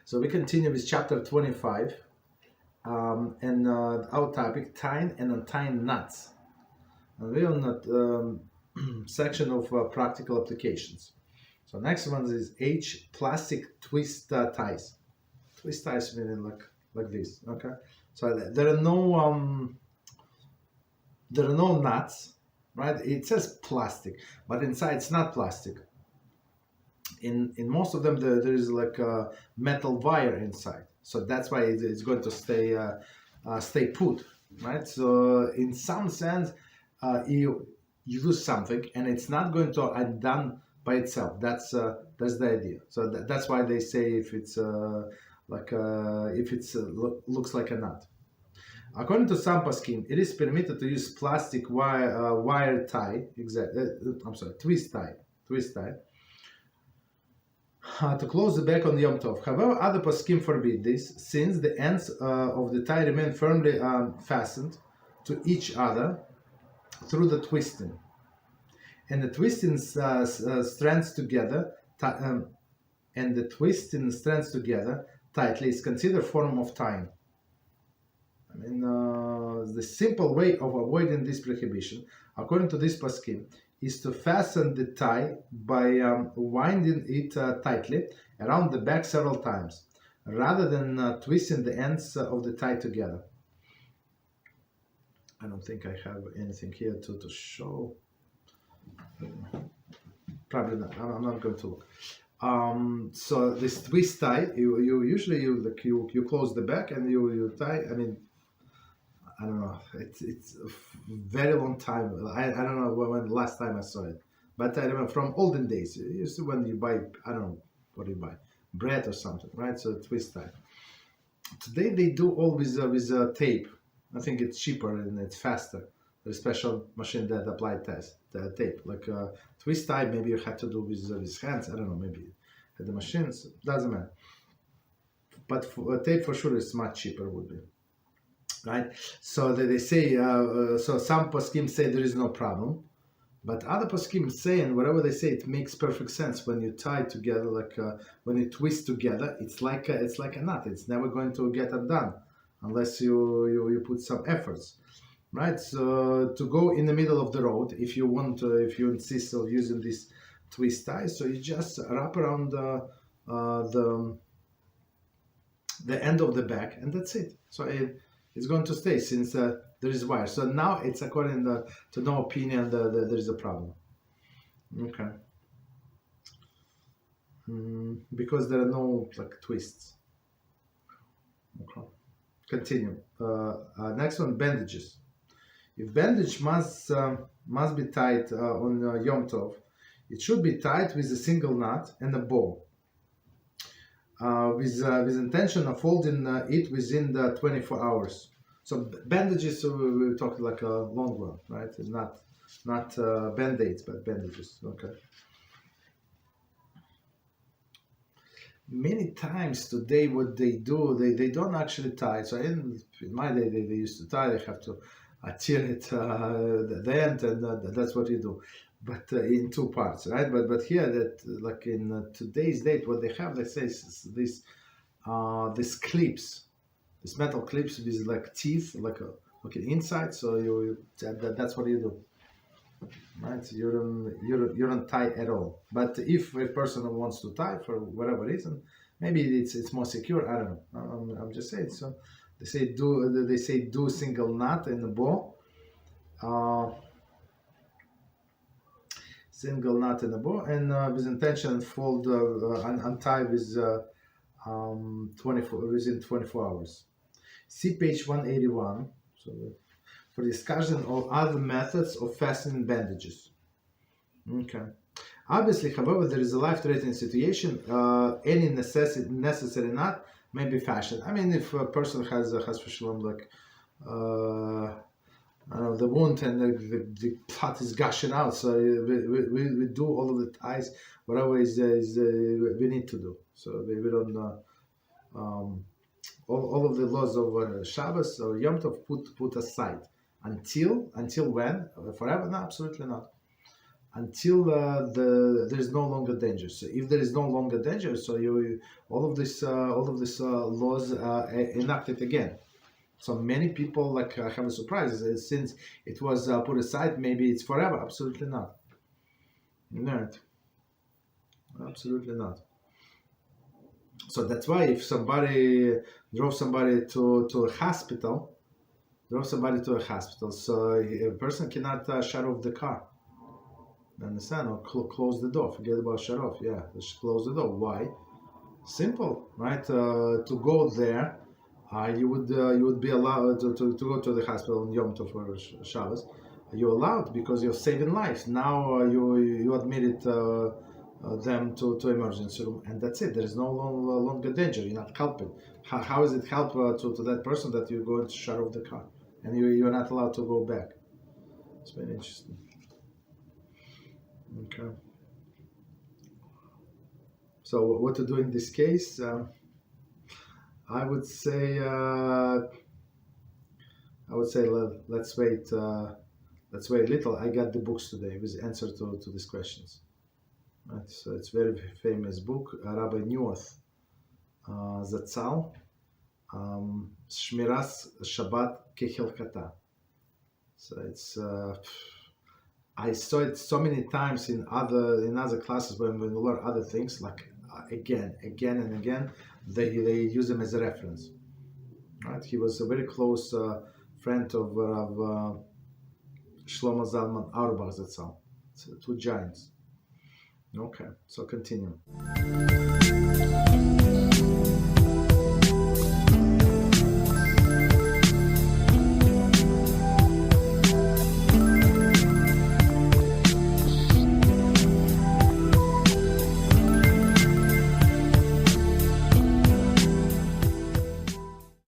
So we continue with chapter 25, and our topic, tying and untying knots. And we're on the section of practical applications. So next one is H, plastic twist ties. Twist ties meaning like this. Okay. So there are no nuts, right? It says plastic, but inside it's not plastic. In most of them there is like a metal wire inside, so that's why it's going to stay put, right? So in some sense, you do something and it's not going to undone by itself. That's the idea. So that's why they say if it's looks like a nut. According to some poskim, it is permitted to use plastic wire tie, twist tie, to close the back on Yom Tov. However, other poskim forbid this, since the ends of the tie remain firmly fastened to each other through the twisting, and the twisting strands together, tightly is considered form of tying. I mean, the simple way of avoiding this prohibition, according to this poskim, is to fasten the tie by winding it tightly around the back several times, rather than twisting the ends of the tie together. I don't think I have anything here to show. Probably not. I'm not going to look. So this twist tie, you usually you close the back and you tie. I mean, I don't know. It's a very long time. I don't know when the last time I saw it, but I remember from olden days. You see when you buy, I don't know what you buy, bread or something, right? So twist tie. Today they do all with tape. I think it's cheaper and it's faster. There's a special machine that apply tape. Like twist tie, maybe you have to do with hands. I don't know. Maybe at the machines, doesn't matter. But tape for sure is much cheaper would be. Right, so they say, so some poskim say there is no problem, but other poskim say, and whatever they say, it makes perfect sense when you tie together, like when you twist together, it's like a nut. It's never going to get undone unless you put some efforts, right? So to go in the middle of the road, if you insist on using this twist tie, so you just wrap around the end of the back, and that's it. So it's going to stay since there is wire. So now it's according to no opinion there is a problem. Okay. Because there are no like twists. Okay. Continue. Next one, bandages. If bandage must be tied on Yom Tov, it should be tied with a single knot and a bow. With intention of holding it within the 24 hours. So bandages, we talked like a long one, right? It's not band-aids, but bandages. Okay. Many times today, what they do, they don't actually tie. So in my day, they used to tie. They have to tear it the end, and that's what you do. But in two parts, right? But here, that like in today's date, what they have, they say these clips, these metal clips with like teeth, like inside. So that's what you do, right? So you don't tie at all. But if a person wants to tie for whatever reason, maybe it's more secure. I don't know. I'm just saying. So they say do single knot in the bow. Single knot in the bow, and with intention fold untie with within 24 hours. See page 181. So for discussion of other methods of fastening bandages. Okay. Obviously, however, there is a life-threatening situation. Any necessary knot may be fashioned. I mean, if a person has like the wound and the blood is gushing out, so we do all of the ties, whatever is we need to do. So we don't all of the laws of Shabbos or Yom Tov put aside until when? Forever? No, absolutely not. until there's no longer danger. So if there is no longer danger, so all of this laws enacted again. So many people have a surprise since it was put aside. Maybe it's forever. Absolutely not. No, absolutely not. So that's why if somebody drove somebody to a hospital, so a person cannot shut off the car. Understand? Or close the door. Forget about shut off. Yeah, just close the door. Why? Simple, right? To go there, you would be allowed to go to the hospital on Yom Tov or Shabbos. You're allowed because you're saving lives. Now you admitted them to emergency room, and that's it. There is no longer danger. You're not helping. How is it help to that person that you're going to shut off the car and you're not allowed to go back? It's very interesting. Okay. So what to do in this case? I would say let's wait. Let's wait a little. I got the books today with answer to these questions. Right. So it's very famous book, Rabbi Newth, Zatzal, Shmiras Shabbat Kehilkata. So it's I saw it so many times in other classes when we learn other things, like again and again, they use them as a reference. Right? He was a very close friend of Shlomo Zalman Auerbach Zatzal. So two giants. Okay, so continue.